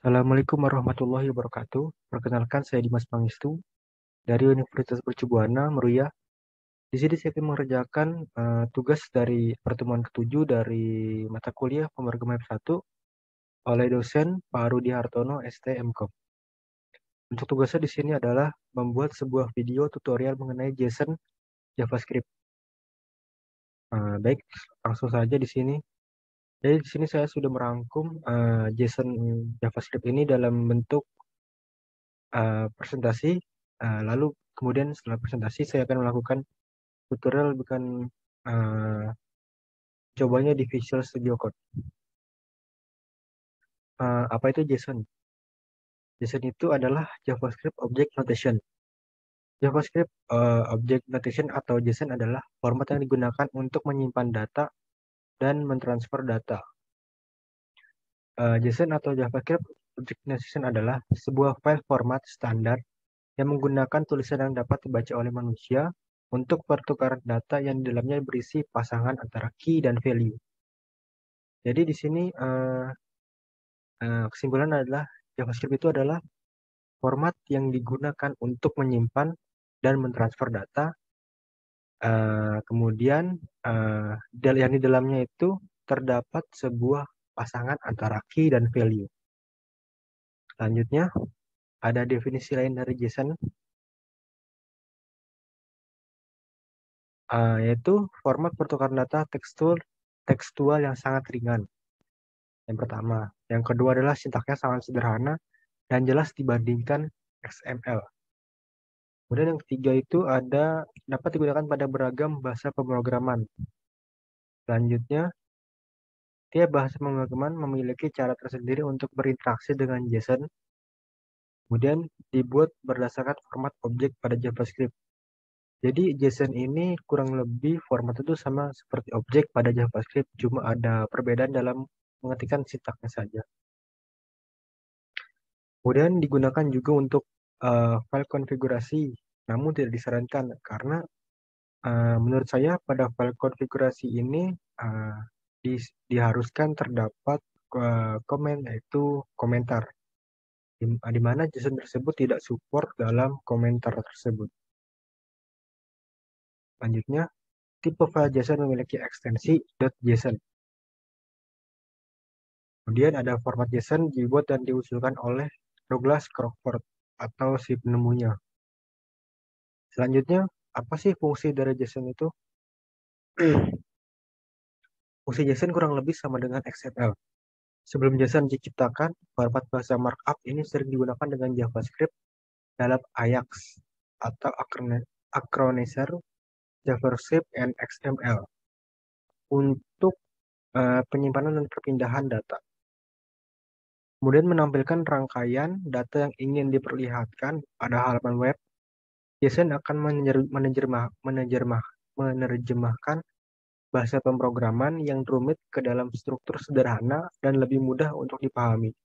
Assalamualaikum warahmatullahi wabarakatuh. Perkenalkan saya Dimas Pangestu dari Universitas Mercubuana, Meruya. Di sini saya akan mengerjakan tugas dari pertemuan ketujuh dari mata kuliah pemrograman F1 oleh dosen Pak Rudi Hartono, STMKOM. Untuk tugasnya di sini adalah membuat sebuah video tutorial mengenai JSON JavaScript. Baik, langsung saja di sini. Jadi di sini saya sudah merangkum JSON JavaScript ini dalam bentuk presentasi. Lalu kemudian setelah presentasi saya akan melakukan tutorial bukan uh, cobanya di Visual Studio Code. Apa itu JSON? JSON itu adalah JavaScript Object Notation. JavaScript Object Notation atau JSON adalah format yang digunakan untuk menyimpan data dan mentransfer data. JSON atau JavaScript Object Notation adalah sebuah file format standar yang menggunakan tulisan yang dapat dibaca oleh manusia untuk pertukaran data yang di dalamnya berisi pasangan antara key dan value. Jadi di sini kesimpulan adalah JavaScript itu adalah format yang digunakan untuk menyimpan dan mentransfer data. Kemudian yang di dalamnya itu terdapat sebuah pasangan antara key dan value. Selanjutnya ada definisi lain dari JSON, yaitu format pertukaran data tekstual yang sangat ringan. Yang pertama. Yang kedua adalah sintaksnya sangat sederhana dan jelas dibandingkan XML. Kemudian yang ketiga itu dapat digunakan pada beragam bahasa pemrograman. Selanjutnya, tiap bahasa pemrograman memiliki cara tersendiri untuk berinteraksi dengan JSON. Kemudian dibuat berdasarkan format objek pada JavaScript. Jadi JSON ini kurang lebih format itu sama seperti objek pada JavaScript, cuma ada perbedaan dalam mengetikkan sintaksnya saja. Kemudian digunakan juga untuk file konfigurasi, namun tidak disarankan karena menurut saya pada file konfigurasi ini uh, diharuskan terdapat komen yaitu komentar di mana JSON tersebut tidak support dalam komentar tersebut. Selanjutnya, tipe file JSON memiliki ekstensi .json. Kemudian ada format JSON dibuat dan diusulkan oleh Douglas Crockford atau si penemunya. Selanjutnya, apa sih fungsi dari JSON itu? Fungsi JSON kurang lebih sama dengan XML. Sebelum JSON diciptakan, format bahasa markup ini sering digunakan dengan JavaScript dalam Ajax atau Acronizer JavaScript and XML untuk penyimpanan dan perpindahan data. Kemudian menampilkan rangkaian data yang ingin diperlihatkan pada halaman web. JSON akan menerjemahkan bahasa pemrograman yang rumit ke dalam struktur sederhana dan lebih mudah untuk dipahami.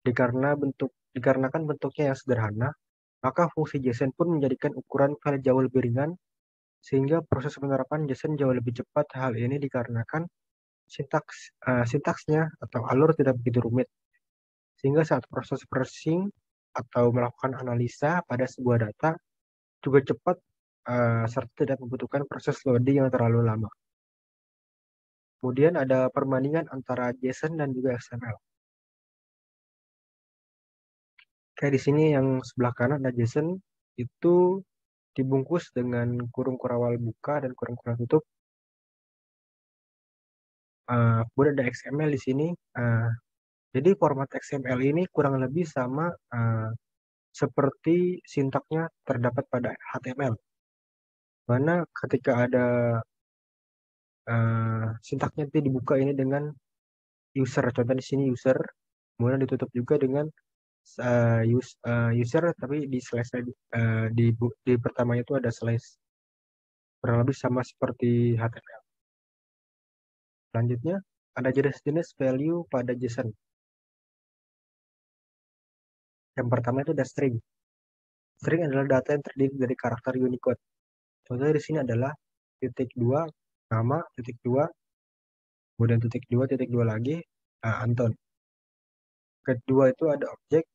Dikarenakan bentuknya yang sederhana, maka fungsi JSON pun menjadikan ukuran file jauh lebih ringan, sehingga proses penerapan JSON jauh lebih cepat. Hal ini dikarenakan sintaksnya atau alur tidak begitu rumit, sehingga saat proses parsing atau melakukan analisa pada sebuah data juga cepat serta tidak membutuhkan proses loading yang terlalu lama. Kemudian ada perbandingan antara JSON dan juga XML. Kayak di sini yang sebelah kanan ada JSON itu dibungkus dengan kurung kurawal buka dan kurung kurawal tutup. Kemudian ada XML di sini. Jadi format XML ini kurang lebih sama seperti sintaknya terdapat pada HTML. Mana ketika ada sintaknya itu dibuka ini dengan user. Contoh di sini user. Kemudian ditutup juga dengan user tapi di slash di pertamanya itu ada slash, kurang lebih sama seperti HTML. Selanjutnya ada jenis-jenis value pada JSON. Yang pertama itu ada string. String adalah data yang terdiri dari karakter Unicode. Contohnya di sini adalah .2 nama, .2 kemudian .2 lagi Anton. Kedua itu ada objek.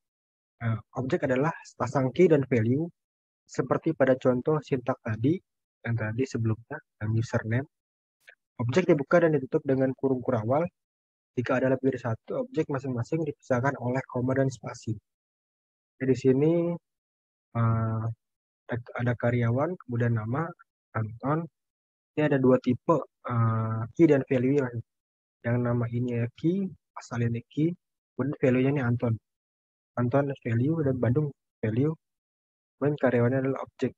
Objek adalah sepasang key dan value seperti pada contoh sintak tadi yang tadi sebelumnya dan username. Objek dibuka dan ditutup dengan kurung kurawal. Jika ada lebih dari satu objek, masing-masing dipisahkan oleh koma dan spasi. Jadi di sini eh, ada karyawan, kemudian nama, Anton. Ini ada dua tipe key dan value. Yang nama ini ya key, asal ini key, kemudian value-nya ini Anton. Anton value dan Bandung value, kemudian karyawannya adalah objek.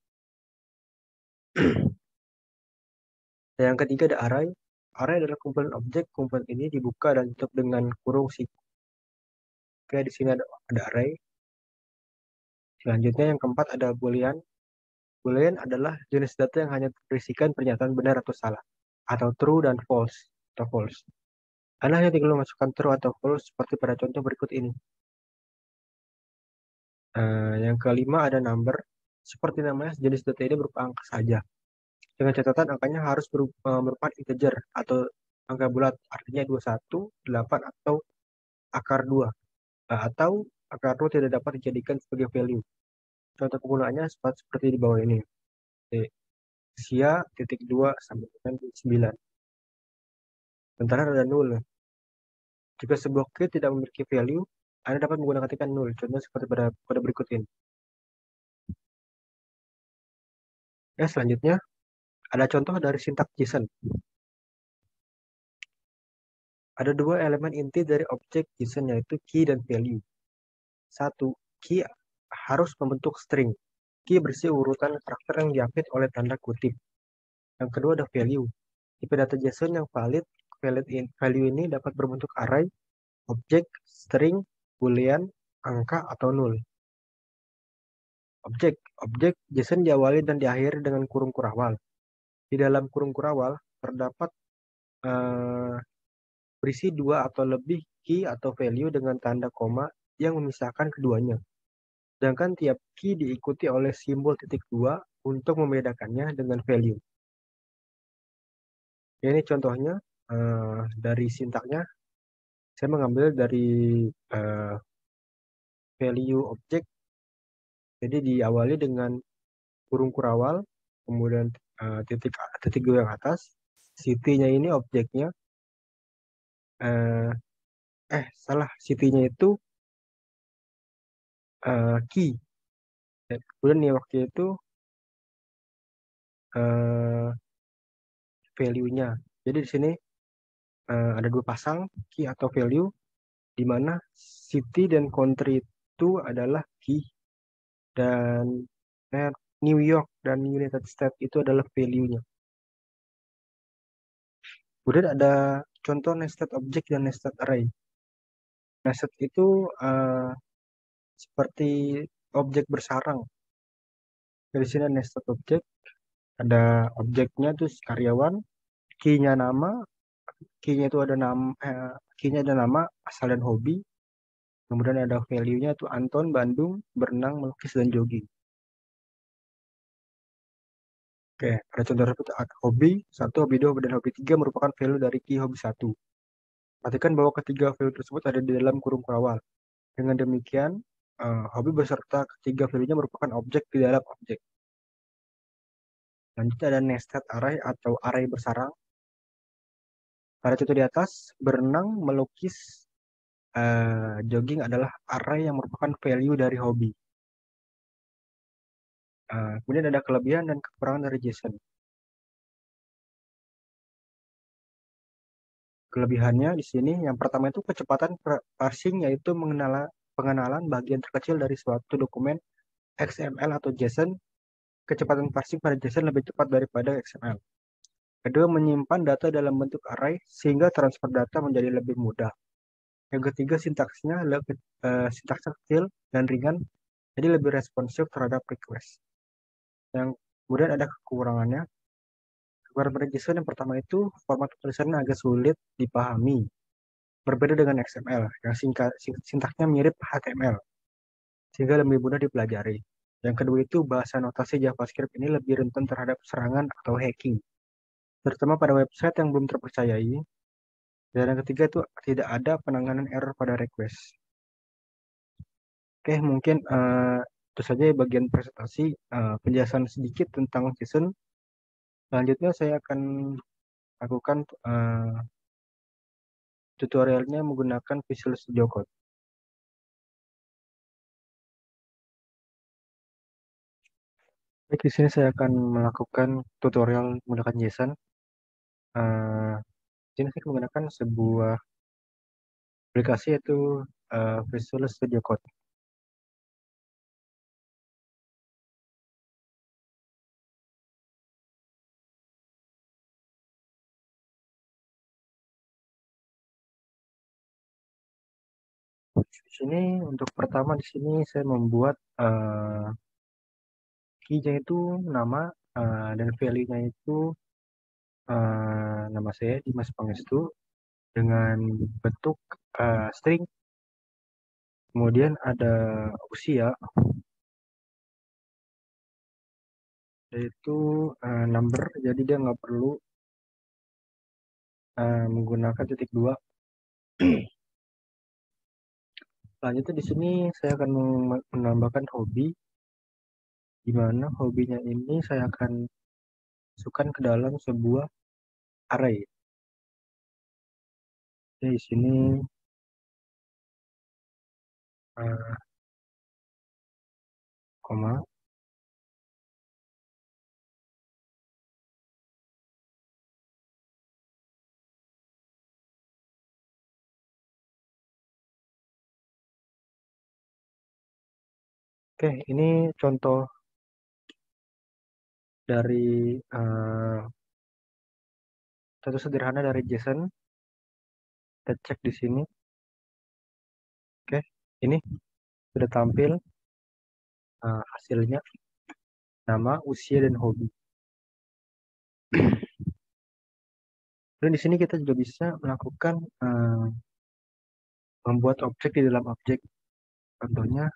Dan yang ketiga ada array. Array adalah kumpulan objek. Kumpulan ini dibuka dan tutup dengan kurung si. Oke, di sini ada array. Selanjutnya yang keempat ada boolean. Boolean adalah jenis data yang hanya berisikan pernyataan benar atau salah, atau true dan false, atau false. Anda hanya tinggal memasukkan true atau false seperti pada contoh berikut ini. Yang kelima ada number. Seperti namanya, jenis data ini berupa angka saja. Dengan catatan angkanya harus merupakan integer atau angka bulat, artinya 21, 8, atau akar 2. Atau akar 2 tidak dapat dijadikan sebagai value. Contoh penggunaannya seperti di bawah ini. Sia titik 2 sampai dengan 9. Sementara ada nol. Jika sebuah key tidak memiliki value, Anda dapat menggunakan ketikan nol. Contohnya seperti pada berikut ini. Ya, selanjutnya ada contoh dari sintak JSON. Ada dua elemen inti dari objek JSON yaitu key dan value. Satu, key harus membentuk string. Key berisi urutan karakter yang diapit oleh tanda kutip. Yang kedua ada value. Tipe data JSON yang value ini dapat berbentuk array, objek, string, boolean, angka, atau null. Objek JSON diawali dan diakhiri dengan kurung kurawal. Di dalam kurung kurawal terdapat berisi dua atau lebih key atau value dengan tanda koma yang memisahkan keduanya. Sedangkan tiap key diikuti oleh simbol titik dua untuk membedakannya dengan value. Ini contohnya dari sintaknya. Saya mengambil dari value objek. Jadi diawali dengan kurung kurawal, kemudian titik dua yang atas. City-nya ini objeknya. Salah. City-nya itu key. Dan kemudian nih waktu itu value-nya. Jadi di sini ada dua pasang key atau value, di mana city dan country itu adalah key dan New York dan United States itu adalah value-nya. Kemudian ada contoh nested object dan nested array. Nested itu seperti objek bersarang. Dari sini ada nested object, ada objeknya tuh karyawan, key-nya nama, key-nya itu ada nama, asal dan hobi. Kemudian ada value-nya itu Anton, Bandung, berenang, melukis, dan jogging. Oke, ada contoh seperti hobi 1, hobi 2, dan hobi 3 merupakan value dari key hobi 1. Perhatikan bahwa ketiga value tersebut ada di dalam kurung kurawal. Dengan demikian, hobi beserta ketiga value-nya merupakan objek di dalam objek. Lanjutnya ada nested array atau array bersarang. Pada contoh di atas, berenang, melukis, jogging adalah array yang merupakan value dari hobi. Kemudian ada kelebihan dan kekurangan dari JSON. Kelebihannya di sini yang pertama itu kecepatan parsing, yaitu pengenalan bagian terkecil dari suatu dokumen XML atau JSON. Kecepatan parsing pada JSON lebih cepat daripada XML. Kedua, menyimpan data dalam bentuk array sehingga transfer data menjadi lebih mudah. Yang ketiga, sintaksnya kecil dan ringan, jadi lebih responsif terhadap request. Yang kemudian ada kekurangannya. Kekurangan pada JSON yang pertama itu format tulisannya agak sulit dipahami. Berbeda dengan XML yang sintaksnya mirip HTML, sehingga lebih mudah dipelajari. Yang kedua itu bahasa notasi JavaScript ini lebih rentan terhadap serangan atau hacking, terutama pada website yang belum terpercayai. Dan yang ketiga itu tidak ada penanganan error pada request. Oke, mungkin itu saja bagian presentasi, penjelasan sedikit tentang JSON. Selanjutnya saya akan lakukan tutorialnya menggunakan Visual Studio Code. Baik, di sini saya akan melakukan tutorial menggunakan JSON. Di sini saya menggunakan sebuah aplikasi yaitu Visual Studio Code. Di sini untuk pertama di sini saya membuat key-nya itu nama dan value-nya itu nama saya Dimas Pangestu dengan bentuk string. Kemudian ada usia yaitu number, jadi dia nggak perlu menggunakan titik dua. Selanjutnya di sini saya akan menambahkan hobi, di mana hobinya ini saya akan masukkan ke dalam sebuah array. Jadi di sini koma. Oke, ini contoh dari contoh sederhana dari JSON. Kita cek di sini. Oke, ini sudah tampil hasilnya, nama, usia, dan hobi. Dan di sini kita juga bisa melakukan membuat objek di dalam objek. Contohnya,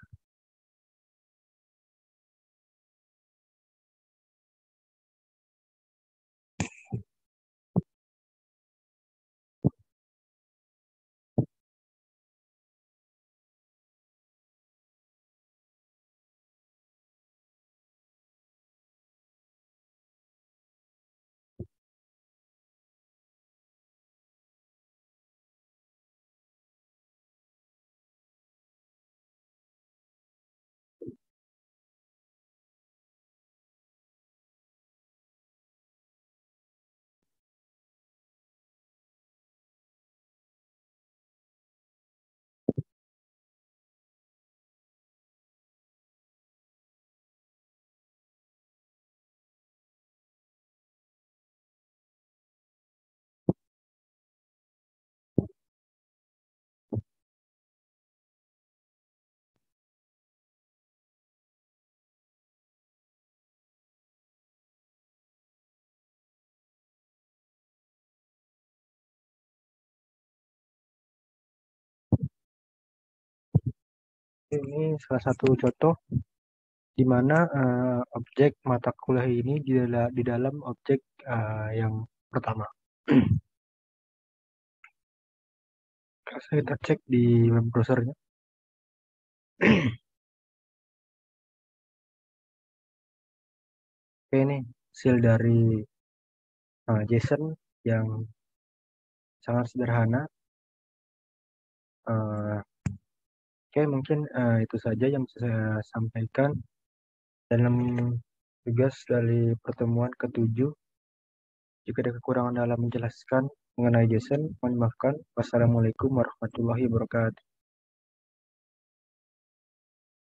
ini salah satu contoh di mana objek mata kuliah ini di dalam objek yang pertama. Kita cek di web browsernya. Oke, ini hasil dari JSON yang sangat sederhana. Oke, mungkin itu saja yang bisa saya sampaikan dalam tugas dari pertemuan ketujuh. Jika ada kekurangan dalam menjelaskan mengenai JSON, mohon maafkan. Wassalamualaikum warahmatullahi wabarakatuh.